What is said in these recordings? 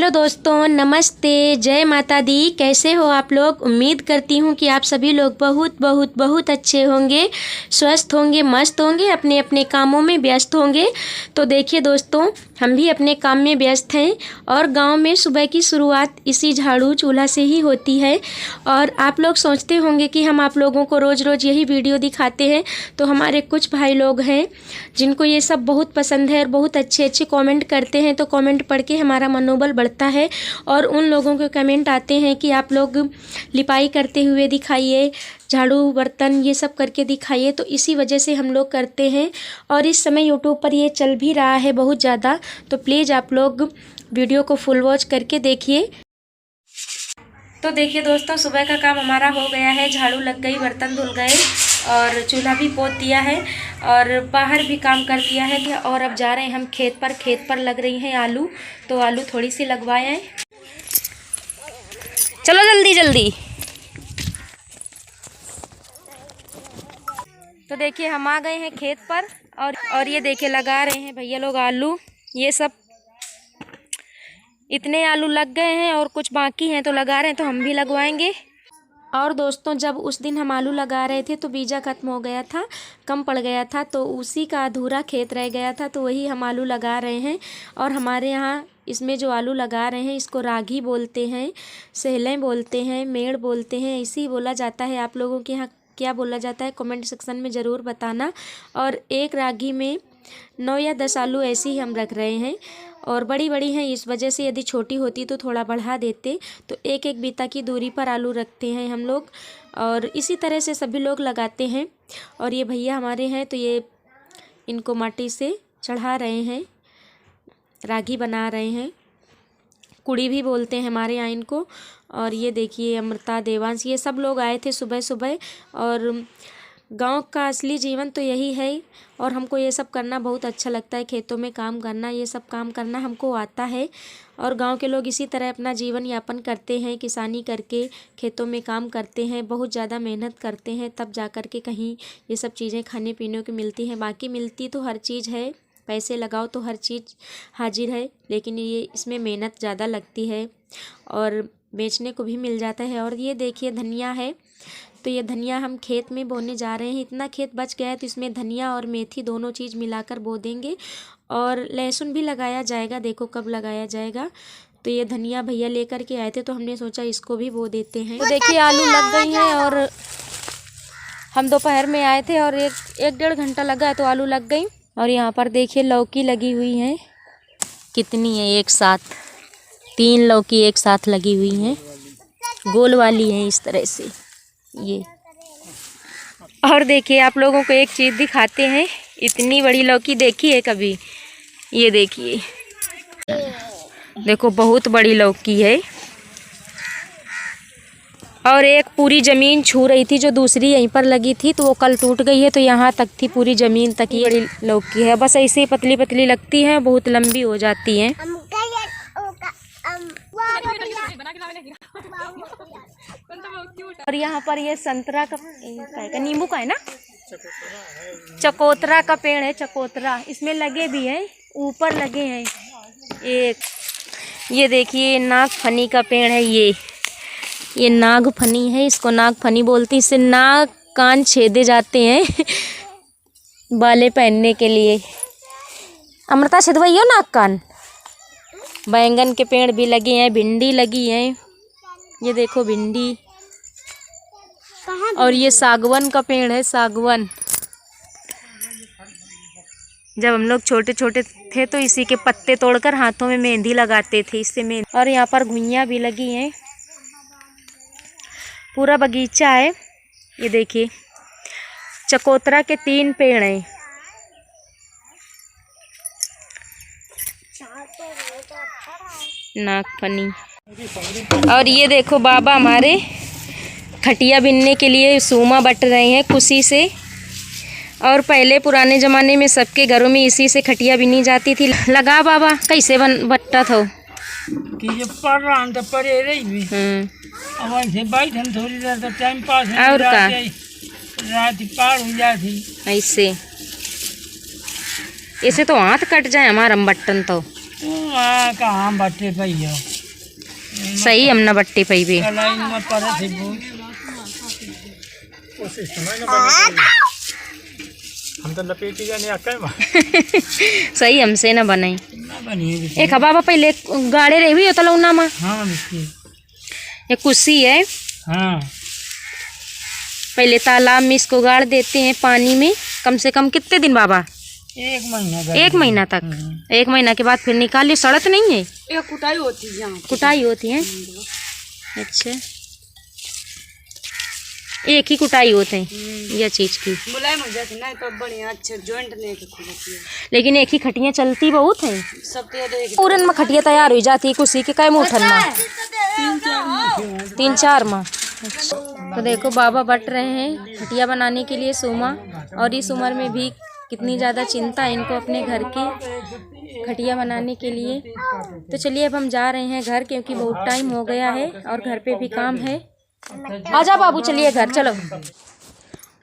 Hello दोस्तों, नमस्ते, जय माता दी। कैसे हो आप लोग? उम्मीद करती हूँ कि आप सभी लोग बहुत बहुत बहुत अच्छे होंगे, स्वस्थ होंगे, मस्त होंगे, अपने अपने कामों में व्यस्त होंगे। तो देखिए दोस्तों, हम भी अपने काम में व्यस्त हैं और गांव में सुबह की शुरुआत इसी झाड़ू चूल्हा से ही होती है। और आप लोग सोचते होंगे कि हम आप लोगों को रोज़ रोज़ यही वीडियो दिखाते हैं, तो हमारे कुछ भाई लोग हैं जिनको ये सब बहुत पसंद है और बहुत अच्छे अच्छे कमेंट करते हैं। तो कमेंट पढ़ के हमारा मनोबल बढ़ता है और उन लोगों के कमेंट आते हैं कि आप लोग लिपाई करते हुए दिखाइए, झाड़ू बर्तन ये सब करके दिखाइए। तो इसी वजह से हम लोग करते हैं और इस समय यूट्यूब पर ये चल भी रहा है बहुत ज़्यादा। तो प्लीज़ आप लोग वीडियो को फुल वॉच करके देखिए। तो देखिए दोस्तों, सुबह का काम हमारा हो गया है, झाड़ू लग गई, बर्तन धुल गए और चूल्हा भी पोत दिया है और बाहर भी काम कर दिया है। और अब जा रहे हैं हम खेत पर। खेत पर लग रही हैं आलू, तो आलू थोड़ी सी लगवाए हैं। चलो जल्दी जल्दी। तो देखिए हम आ गए हैं खेत पर और ये देखिए लगा रहे हैं भैया लोग आलू। ये सब इतने आलू लग गए हैं और कुछ बाकी हैं तो लगा रहे हैं, तो हम भी लगवाएंगे। और दोस्तों, जब उस दिन हम आलू लगा रहे थे तो बीजा खत्म हो गया था, कम पड़ गया था, तो उसी का अधूरा खेत रह गया था, तो वही हम आलू लगा रहे हैं। और हमारे यहाँ इसमें जो आलू लगा रहे हैं इसको रागी बोलते हैं, सहलें बोलते हैं, मेड़ बोलते हैं, ऐसे ही बोला जाता है। आप लोगों के यहाँ क्या बोला जाता है कमेंट सेक्शन में ज़रूर बताना। और एक रागी में 9 या 10 आलू ऐसे ही हम रख रहे हैं और बड़ी बड़ी हैं, इस वजह से यदि छोटी होती तो थोड़ा बढ़ा देते। तो एक एक बीता की दूरी पर आलू रखते हैं हम लोग और इसी तरह से सभी लोग लगाते हैं। और ये भैया हमारे हैं तो ये इनको माटी से चढ़ा रहे हैं, रागी बना रहे हैं, कुड़ी भी बोलते हैं हमारे यहाँ इनको। और ये देखिए अमृता, देवांश, ये सब लोग आए थे सुबह सुबह। और गांव का असली जीवन तो यही है और हमको ये सब करना बहुत अच्छा लगता है। खेतों में काम करना, ये सब काम करना हमको आता है। और गांव के लोग इसी तरह अपना जीवन यापन करते हैं, किसानी करके खेतों में काम करते हैं, बहुत ज़्यादा मेहनत करते हैं, तब जा कर के कहीं ये सब चीज़ें खाने पीने की मिलती हैं। बाकी मिलती तो हर चीज़ है, पैसे लगाओ तो हर चीज़ हाजिर है, लेकिन ये इसमें मेहनत ज़्यादा लगती है और बेचने को भी मिल जाता है। और ये देखिए धनिया है, तो ये धनिया हम खेत में बोने जा रहे हैं। इतना खेत बच गया है तो इसमें धनिया और मेथी दोनों चीज़ मिलाकर बो देंगे। और लहसुन भी लगाया जाएगा, देखो कब लगाया जाएगा। तो ये धनिया भैया लेकर के आए थे तो हमने सोचा इसको भी बो देते हैं। तो देखिए आलू लग गई हैं और हम दोपहर में आए थे और एक डेढ़ घंटा लगा तो आलू लग गई। और यहाँ पर देखिए लौकी लगी हुई है, कितनी है, एक साथ 3 लौकी एक साथ लगी हुई हैं, गोल वाली हैं इस तरह से ये। और देखिए आप लोगों को एक चीज़ दिखाते हैं, इतनी बड़ी लौकी देखी है कभी? ये देखिए, देखो बहुत बड़ी लौकी है। और एक पूरी ज़मीन छू रही थी, जो दूसरी यहीं पर लगी थी तो वो कल टूट गई है, तो यहाँ तक थी, पूरी ज़मीन तक ही बड़ी लौकी है। बस ऐसे ही पतली पतली लगती है, बहुत लंबी हो जाती हैं। और यहाँ पर ये संतरा का नींबू का है ना, चकोतरा का पेड़ है, चकोतरा इसमें लगे भी हैं, ऊपर लगे हैं एक। ये देखिए नागफनी का पेड़ है, ये नागफनी है, इसको नागफनी बोलती है। इससे नाग कान छेदे जाते हैं बाले पहनने के लिए। अमृता छिदवाइयो नाग कान। बैंगन के पेड़ भी लगे हैं, भिंडी लगी है, ये देखो भिंडी। और ये सागवन का पेड़ है, सागवन। जब हम लोग छोटे छोटे थे तो इसी के पत्ते तोड़कर हाथों में मेहंदी लगाते थे, इससे मेहंदी। और यहाँ पर घुइयाँ भी लगी हैं, पूरा बगीचा है। ये देखिए चकोतरा के 3 पेड़ हैं। नागफनी। और ये देखो बाबा हमारे खटिया बिनने के लिए सूमा बट रहे हैं कुशी से। और पहले पुराने ज़माने में सबके घरों में इसी से खटिया बिनी जाती थी। लगा बाबा कैसे बट्टा था कि ये पढ़ रहा तो पढ़े रही अब से बैठ थोड़ी देर तो टाइम पास और का रात पार हो जाती ऐसे। ऐसे तो हाथ कट जाए हमारा बट्टन तो कहाँ बट्टे पई हो। सही हमना बट्टी पई भी लाइन में पड़े थे बहुत हम तो लपेटी जाने आके सही हमसे ना बनाई ना बनी एक बाबा पहले गाड़े रही हुई होता लौना में हाँ मिस्टी ये कुर्सी है हाँ पहले तालाब में इसको गाड़ देते हैं पानी में कम से कम कितने दिन बाबा 1 महीना तक 1 महीना के बाद फिर निकालिए सड़त नहीं है ये कुटाई होती है कुटाई होती है अच्छा एक ही कुटाई होते हैं यह चीज की मुलायम हो जाती ना तो बढ़िया अच्छे जॉइंट नहीं खुलती है लेकिन एक ही खटियाँ चलती बहुत हैं सब तो पूरन में खटिया तैयार हो जाती है कुर्सी के कई मुठन में 3-4 माह अच्छा। तो देखो बाबा बट रहे हैं खटिया बनाने के लिए सोमा और इस उम्र में भी कितनी ज़्यादा चिंता है इनको अपने घर की खटिया बनाने के लिए। तो चलिए अब हम जा रहे हैं घर क्योंकि बहुत टाइम हो गया है और घर पे भी काम है। आजा बाबू चलिए घर चलो।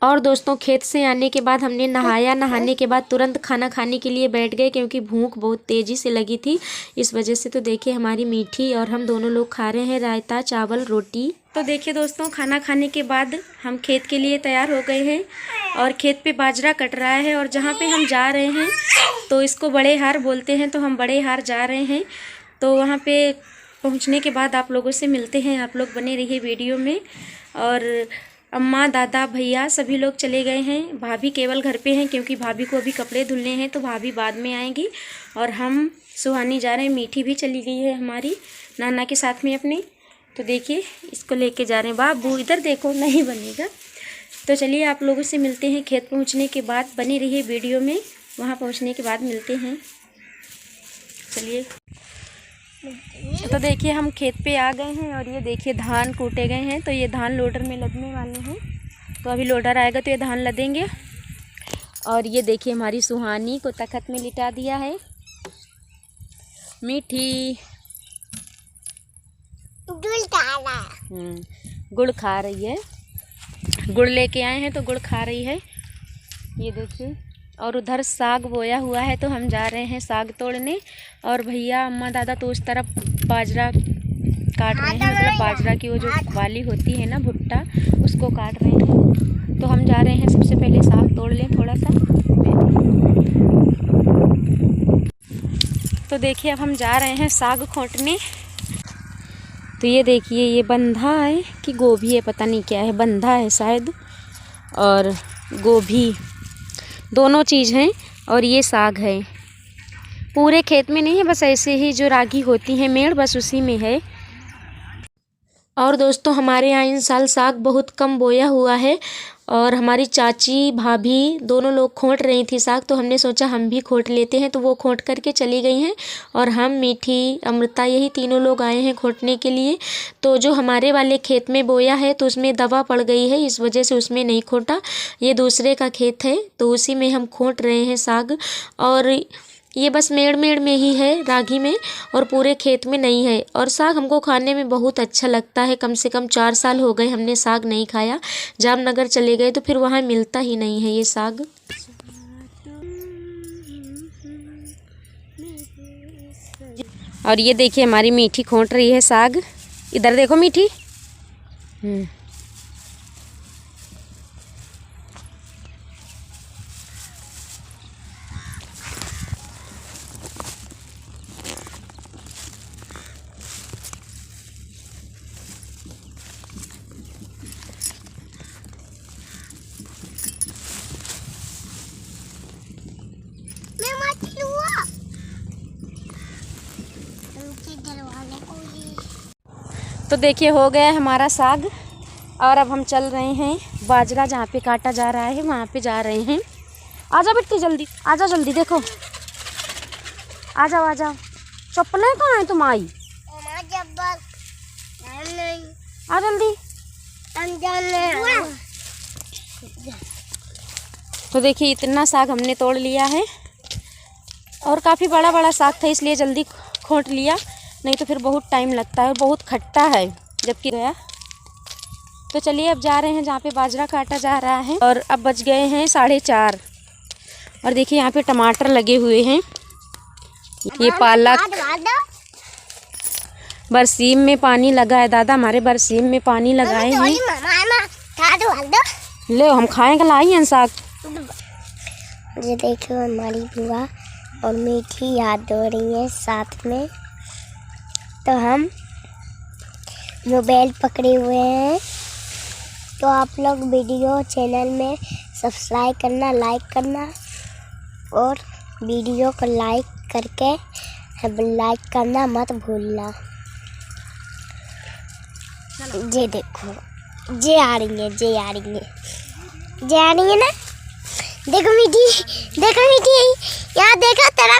और दोस्तों खेत से आने के बाद हमने नहाया, नहाने के बाद तुरंत खाना खाने के लिए बैठ गए क्योंकि भूख बहुत तेज़ी से लगी थी इस वजह से। तो देखिए हमारी मीठी और हम दोनों लोग खा रहे हैं रायता चावल रोटी। तो देखिए दोस्तों खाना खाने के बाद हम खेत के लिए तैयार हो गए हैं और खेत पे बाजरा कट रहा है और जहाँ पे हम जा रहे हैं तो इसको बड़े हार बोलते हैं, तो हम बड़े हार जा रहे हैं। तो वहाँ पे पहुँचने के बाद आप लोगों से मिलते हैं, आप लोग बने रहिए वीडियो में। और अम्मा दादा भैया सभी लोग चले गए हैं, भाभी केवल घर पे हैं क्योंकि भाभी को अभी कपड़े धुलने हैं तो भाभी बाद में आएंगी। और हम सुहानी जा रहे हैं, मीठी भी चली गई है हमारी नाना के साथ में अपने। तो देखिए इसको लेके जा रहे हैं। बाबू इधर देखो नहीं बनेगा। तो चलिए आप लोगों से मिलते हैं खेत पहुंचने के बाद, बने रहिए वीडियो में, वहां पहुंचने के बाद मिलते हैं। चलिए तो देखिए हम खेत पे आ गए हैं और ये देखिए धान कूटे गए हैं। तो ये धान लोडर में लदने वाले हैं, तो अभी लोडर आएगा तो ये धान लदेंगे। और ये देखिए हमारी सुहानी को तख्त में लिटा दिया है। मीठी गुड़ खा रही है, गुड़ लेके आए हैं तो गुड़ खा रही है, ये देखिए। और उधर साग बोया हुआ है तो हम जा रहे हैं साग तोड़ने। और भैया अम्मा दादा तो उस तरफ बाजरा काट रहे हैं, मतलब बाजरा की वो जो वाली होती है ना भुट्टा, उसको काट रहे हैं। तो हम जा रहे हैं सबसे पहले साग तोड़ लें थोड़ा सा। तो देखिए अब हम जा रहे हैं साग खोंटने। तो ये देखिए ये बंधा है कि गोभी है, पता नहीं क्या है, बंधा है शायद और गोभी दोनों चीज़ हैं। और ये साग है, पूरे खेत में नहीं है, बस ऐसे ही जो रागी होती है मेड़ बस उसी में है। और दोस्तों हमारे यहाँ इन साल साग बहुत कम बोया हुआ है और हमारी चाची भाभी दोनों लोग खोंट रही थी साग, तो हमने सोचा हम भी खोंट लेते हैं। तो वो खोंट करके चली गई हैं और हम मीठी अमृता यही तीनों लोग आए हैं खोंटने के लिए। तो जो हमारे वाले खेत में बोया है तो उसमें दवा पड़ गई है, इस वजह से उसमें नहीं खोटा। ये दूसरे का खेत है तो उसी में हम खोंट रहे हैं साग। और ये बस मेड़ में ही है रागी में और पूरे खेत में नहीं है। और साग हमको खाने में बहुत अच्छा लगता है, कम से कम 4 साल हो गए हमने साग नहीं खाया। जामनगर चले गए तो फिर वहाँ मिलता ही नहीं है ये साग। और ये देखिए हमारी मीठी खोंट रही है साग, इधर देखो मीठी। तो देखिए हो गया हमारा साग और अब हम चल रहे हैं बाजरा जहाँ पे काटा जा रहा है वहाँ पे जा रहे हैं। आजा बेटी जल्दी, आजा जल्दी, देखो आ जाओ आ जाओ। चप्पलें कहाँ हैं तुम आई? आ जल्दी। तो देखिए इतना साग हमने तोड़ लिया है और काफ़ी बड़ा बड़ा साग था इसलिए जल्दी खोंट लिया, नहीं तो फिर बहुत टाइम लगता है, बहुत खट्टा है जबकि गया। तो चलिए अब जा रहे हैं जहाँ पे बाजरा काटा जा रहा है। और अब बज गए हैं 4:30 और देखिए यहाँ पे टमाटर लगे हुए हैं, ये पालक बरसीम में पानी लगा है दादा, हमारे बरसीम में पानी लगाए हैं। ले हम खाएंगे, लाई हैं साग। ये देखो हमारी बुआ और मीठी याद हो रही है साथ में। तो हम मोबाइल पकड़े हुए हैं। तो आप लोग वीडियो चैनल में सब्सक्राइब करना, लाइक करना और वीडियो को लाइक करके लाइक करना मत भूलना। ये देखो जे आ रही है, जे आ रही है, जे आ रही है ना। देखो मीठी, देखो मीठी, यहाँ देखा तेरा।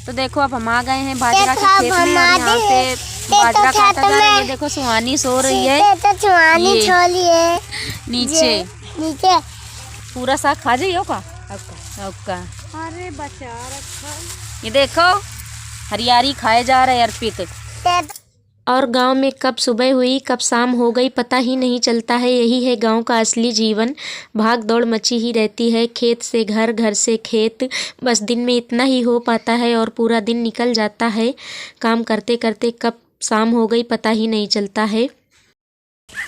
तो देखो अब हम आ गए हैं बाजरा के खेत में और यहाँ पे बाजरा काटा जा रहा है। ये देखो सुहानी सो रही है, तो सुहानी छोली है नीचे नीचे। पूरा साग खा जाइए का। अरे बचा रखा। ये देखो हरियारी खाए जा रहे अर्पित। और गांव में कब सुबह हुई कब शाम हो गई पता ही नहीं चलता है। यही है गांव का असली जीवन, भाग दौड़ मची ही रहती है। खेत से घर, घर से खेत, बस दिन में इतना ही हो पाता है और पूरा दिन निकल जाता है काम करते करते। कब शाम हो गई पता ही नहीं चलता है।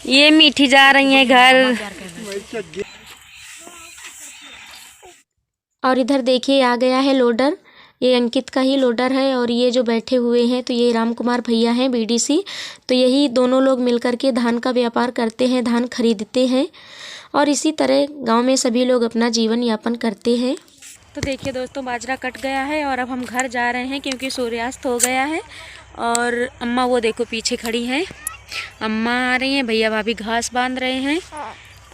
ये मीठी जा रही है घर। और इधर देखिए आ गया है लोडर, ये अंकित का ही लोडर है। और ये जो बैठे हुए हैं तो ये राम कुमार भैया हैं बीडीसी। तो यही दोनों लोग मिलकर के धान का व्यापार करते हैं, धान खरीदते हैं और इसी तरह गांव में सभी लोग अपना जीवन यापन करते हैं। तो देखिए दोस्तों बाजरा कट गया है और अब हम घर जा रहे हैं क्योंकि सूर्यास्त हो गया है। और अम्मा वो देखो पीछे खड़ी हैं, अम्मा आ रही हैं, भैया भाभी घास बांध रहे हैं।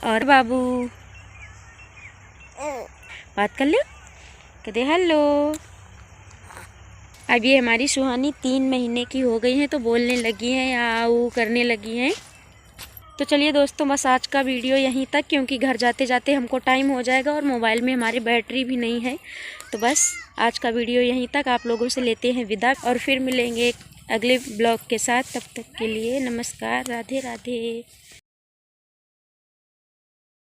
और बाबू बात कर लो, कहते हेलो। अब ये हमारी सुहानी 3 महीने की हो गई हैं तो बोलने लगी हैं, आऊ करने लगी हैं। तो चलिए दोस्तों बस आज का वीडियो यहीं तक, क्योंकि घर जाते जाते हमको टाइम हो जाएगा और मोबाइल में हमारी बैटरी भी नहीं है। तो बस आज का वीडियो यहीं तक, आप लोगों से लेते हैं विदा और फिर मिलेंगे एक अगले ब्लॉग के साथ। तब तक के लिए नमस्कार, राधे राधे।